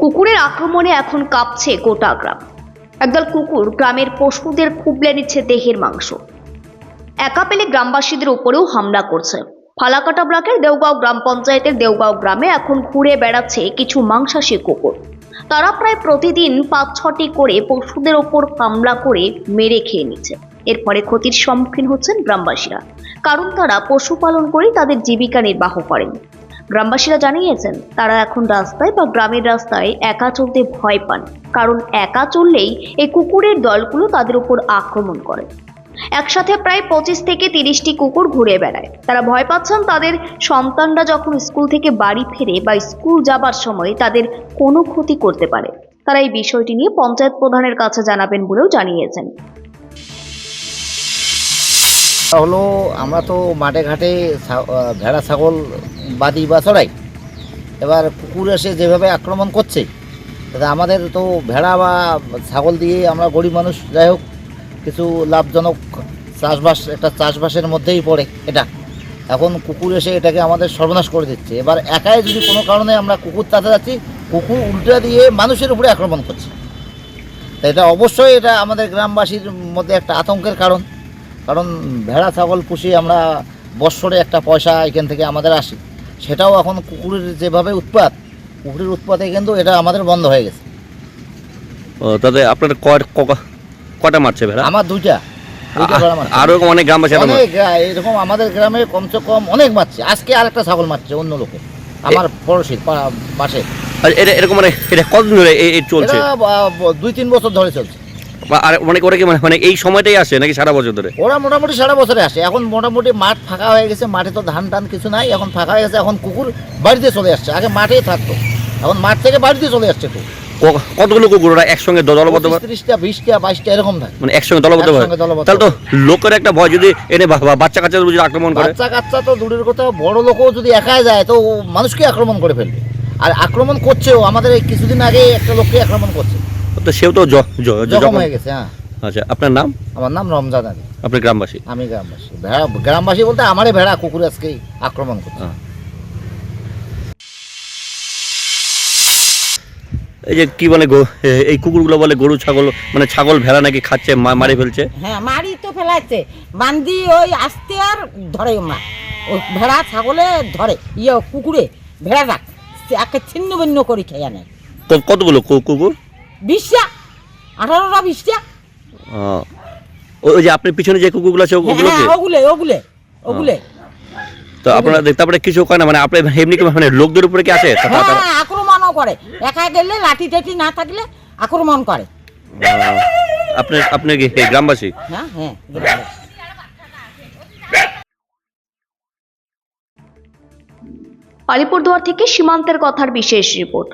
কুকুরের আক্রমণে এখন কাঁপছে গোটা গ্রাম। একদল কুকুর গ্রামের পশুদের খুবলে নিচ্ছে দেহের মাংস। একা পেলে গ্রামবাসীদের উপরেও হামলা করছে। ফালাকাটা ব্লকের দেওগাঁও গ্রাম পঞ্চায়েতের দেওগাঁও গ্রামে এখন ঘুরে বেড়াচ্ছে কিছু মাংসাশী কুকুর। তারা প্রায় প্রতিদিন ৫-৬টি করে পশুদের ওপর হামলা করে মেরে খেয়ে নিচ্ছে। এর ফলে ক্ষতির সম্মুখীন হচ্ছেন গ্রামবাসীরা, কারণ তারা পশুপালন করে তাদের জীবিকা নির্বাহ করেন। গ্রামবাসীরা জানিয়েছেন তারা এখন রাস্তায় বা গ্রামের রাস্তায় একা চলতে ভয় পান, কারণ একা চললেই এই কুকুরের দলগুলো তাদের উপর আক্রমণ করে। একসাথে প্রায় 25 থেকে 30টি কুকুর ঘুরে বেড়ায়। তারা ভয় পাচ্ছেন তাদের সন্তানরা যখন স্কুল থেকে বাড়ি ফেরে বা স্কুল যাবার সময় তাদের কোনো ক্ষতি করতে পারে। তারা এই বিষয়টি নিয়ে পঞ্চায়েত প্রধানের কাছে জানাবেন বলেও জানিয়েছেন। হলো আমরা তো মাঠে ঘাটে ভেড়া ছাগল বাদি বা চড়াই। এবার কুকুর এসে যেভাবে আক্রমণ করছে, তাতে আমাদের তো ভেড়া বা ছাগল দিয়ে আমরা গরিব মানুষ, যাই হোক কিছু লাভজনক চাষবাস, একটা চাষবাসের মধ্যেই পড়ে এটা। এখন কুকুর এসে এটাকে আমাদের সর্বনাশ করে দিচ্ছে। এবার একাই যদি কোনো কারণে আমরা কুকুর তাতে যাচ্ছি, কুকুর উল্টা দিয়ে মানুষের উপরে আক্রমণ করছে। তো এটা অবশ্যই এটা আমাদের গ্রামবাসীর মধ্যে একটা আতঙ্কের কারণ। কারণ ভেড়া ছাগল পুষি আমরা, বৎসরে একটা পয়সা এখান থেকে আমাদের আসে, সেটাও এখন কুকুরের যেভাবে উৎপাত, কুকুরের উৎপাতে কিন্তু এটা আমাদের বন্ধ হয়ে গেছে। তাতে আপনার কটা মারছে ভেড়া? আমার দুইটা ভেড়া মারছে। আরো অনেক গ্রামবাসী এরকম আমাদের গ্রামে কমসে কম অনেক মারছে। আজকে আরেকটা ছাগল মারছে অন্য লোকে, আমার পড়োশির পাশে। এরকম মানে এটা কতদিন ধরে এই চলছে? 2-3 বছর ধরে চলছে। আর অনেক ওরা কি মানে এই সময়টাই আসে নাকি সারা বছর ধরে? ওরা মোটামুটি সারা বছরে আসে। এখন মোটামুটি মাঠ ফাঁকা হয়ে গেছে, মাঠে তো ধান টান কিছু নাই, এখন ফাঁকা হয়ে গেছে। এখন কুকুর বাড়িতে চলে আসছে, আগে মাঠেই থাকতো, এখন মাঠ থেকে বাড়িতে চলে আসছে। কতগুলো কুকুর ওরা একসঙ্গে দলবদ্ধ? 30টা 20টা 22টা এরকম থাকে, মানে একসঙ্গে দলবদ্ধ হয়। তাহলে তো লোকের একটা ভয়, যদি এনে বাচ্চা কাচ্চা যদি আক্রমণ করে। বাচ্চা কাচ্চা তো দূরের কথা, বড় লোকও যদি একাই যায় তো মানুষকে আক্রমণ করে ফেলবে। আর আক্রমণ করছেও, আমাদের এই কিছুদিন আগে একটা লোককে আক্রমণ করছে, তো সেও তো জখম হয়ে গেছে। হ্যাঁ। আচ্ছা, আপনার নাম? আমার নাম রমজান আলী। আপনি গ্রামবাসী? আমি গ্রামবাসী। গ্রামবাসী বলতে আমারই ভেড়া কুকুর আজকে আক্রমণ করছে। এই যে কি বলে এই কুকুরগুলো বলে গরু ছাগল, মানে ছাগল ভেড়া নাকি খাচ্ছে, মারি ফেলছে। হ্যাঁ, মারি তো ফেলাচ্ছে, বান্দি ওই আসতে আর ধরে মা, ওই ভেড়া ছাগলে ধরে, কুকুরে ভেড়া রাখ একে ছিন্ন ভিন্ন করে খেয়ে নেয়। কতগুলো কুকুর? 20টা, 18টা 20টা। ওই যে আপনার পিছনে যে কুকুরগুলো আছে ওগুলো তো আপনারা তারপরে কিছু করে না, মানে আপনি এমনি মানে লোকদের উপরে কি আসে? হ্যাঁ, আক্রমণও করে। একা গেলে লাঠি টাঠি না থাকলে আক্রমণ করে। আপনি কি গ্রামবাসী? হ্যাঁ হ্যাঁ। আলিপুরদুয়ার থেকে সীমান্তের কথার বিশেষ রিপোর্ট।